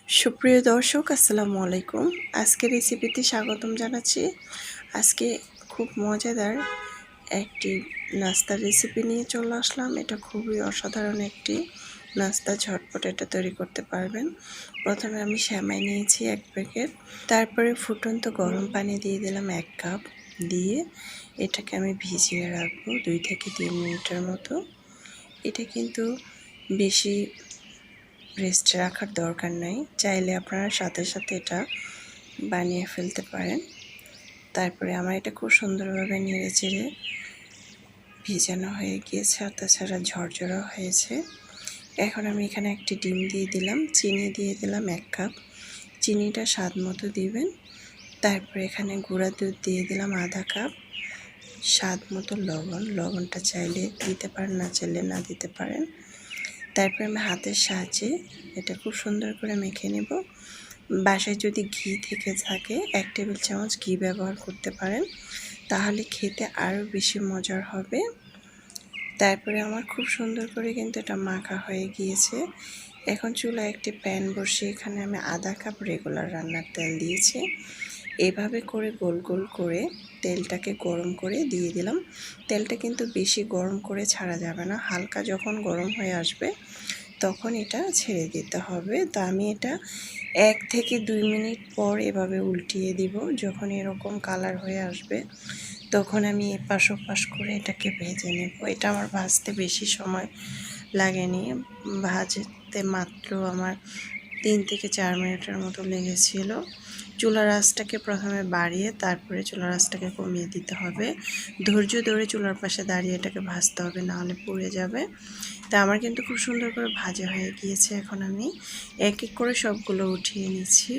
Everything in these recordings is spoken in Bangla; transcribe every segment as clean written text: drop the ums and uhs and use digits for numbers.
সুপ্রিয় দর্শক, আসসালামু আলাইকুম। আজকে রেসিপিতে স্বাগতম জানাচ্ছি। আজকে খুব মজাদার একটি নাস্তার রেসিপি নিয়ে চলে আসলাম। এটা খুবই অসাধারণ একটি নাস্তা, ঝটপট এটা তৈরি করতে পারবেন। প্রথমে আমি সেমাই নিয়েছি 1 প্যাকেট, তারপরে ফুটন্ত গরম পানি দিয়ে দিলাম 1 কাপ, দিয়ে এটাকে আমি ভিজিয়ে রাখবো 2 থেকে 3 মিনিটের মতো। এটা কিন্তু বেশি রেস্টে রাখার দরকার নাই, চাইলে আপনারা সাথে সাথে এটা বানিয়ে ফেলতে পারেন। তারপরে আমার এটা খুব সুন্দরভাবে নেড়েচেড়ে ভিজানো হয়ে গিয়েছে, আর তাছাড়া ঝরঝরা হয়েছে। এখন আমি এখানে একটি ডিম দিয়ে দিলাম, চিনি দিয়ে দিলাম 1 কাপ, চিনিটা স্বাদ মতো দিবেন। তারপরে এখানে গুঁড়া দুধ দিয়ে দিলাম আধা কাপ, স্বাদ মতো লবণটা চাইলে দিতে পারেন, না চাইলে না দিতে পারেন। তারপরে আমি হাতের সাহায্যে এটা খুব সুন্দর করে মেখে নেব। বাসায় যদি ঘি থেকে থাকে 1 টেবিল চামচ ঘি ব্যবহার করতে পারেন, তাহলে খেতে আরও বেশি মজার হবে। তারপরে আমার খুব সুন্দর করে কিন্তু এটা মাখা হয়ে গিয়েছে। এখন চুলায় একটি প্যান বসিয়ে এখানে আমি আধা কাপ রেগুলার রান্নার তেল দিয়েছি। এভাবে করে গোল গোল করে তেলটাকে গরম করে দিয়ে দিলাম। তেলটা কিন্তু বেশি গরম করে ছাড়া যাবে না, হালকা যখন গরম হয়ে আসবে তখন এটা ছেড়ে দিতে হবে। তো আমি এটা 1 থেকে 2 মিনিট পর এভাবে উল্টিয়ে দিব। যখন এরকম কালার হয়ে আসবে তখন আমি এপাশ ওপাশ করে এটাকে ভেজে নেব। এটা আমার ভাজতে বেশি সময় লাগেনি, ভাজতে মাত্র আমার 3 থেকে 4 মিনিটের মতো লেগেছিল। চুলার আঁচটাকে প্রথমে বাড়িয়ে তারপরে চুলার আঁচটাকে কমিয়ে দিতে হবে। ধৈর্য ধরে চুলার পাশে দাঁড়িয়ে এটাকে ভাজতে হবে, নাহলে পুড়ে যাবে। তা আমার কিন্তু খুব সুন্দর করে ভাজা হয়ে গিয়েছে। এখন আমি এক এক করে সবগুলো উঠিয়ে নিচ্ছি।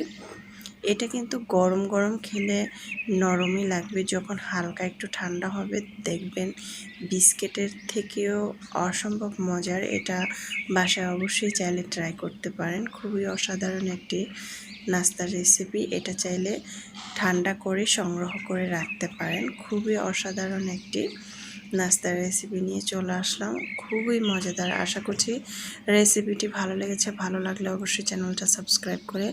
এটা কিন্তু গরম গরম খেলে নরমই লাগবে, যখন হালকা একটু ঠান্ডা হবে দেখবেন বিস্কিটের থেকেও অসম্ভব মজার। এটা বাসায় অবশ্যই চাইলে ট্রাই করতে পারেন, খুবই অসাধারণ একটি নাস্তার রেসিপি। এটা চাইলে ঠান্ডা করে সংগ্রহ করে রাখতে পারেন। খুবই অসাধারণ একটি নাস্তার রেসিপি নিয়ে চলে আসলাম, খুবই মজাদার। আশা করছি রেসিপিটি ভালো লেগেছে। ভালো লাগলে অবশ্যই চ্যানেলটা সাবস্ক্রাইব করে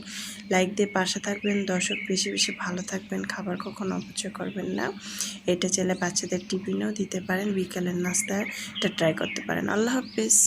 লাইক দিয়ে পাশে থাকবেন। দর্শক, বেশি বেশি ভালো থাকবেন, খাবার কখনো অপচয় করবেন না। এটা চাইলে বাচ্চাদের টিফিনেও দিতে পারেন, বিকেলের নাস্তা এটা ট্রাই করতে পারেন। আল্লাহ হাফিজ।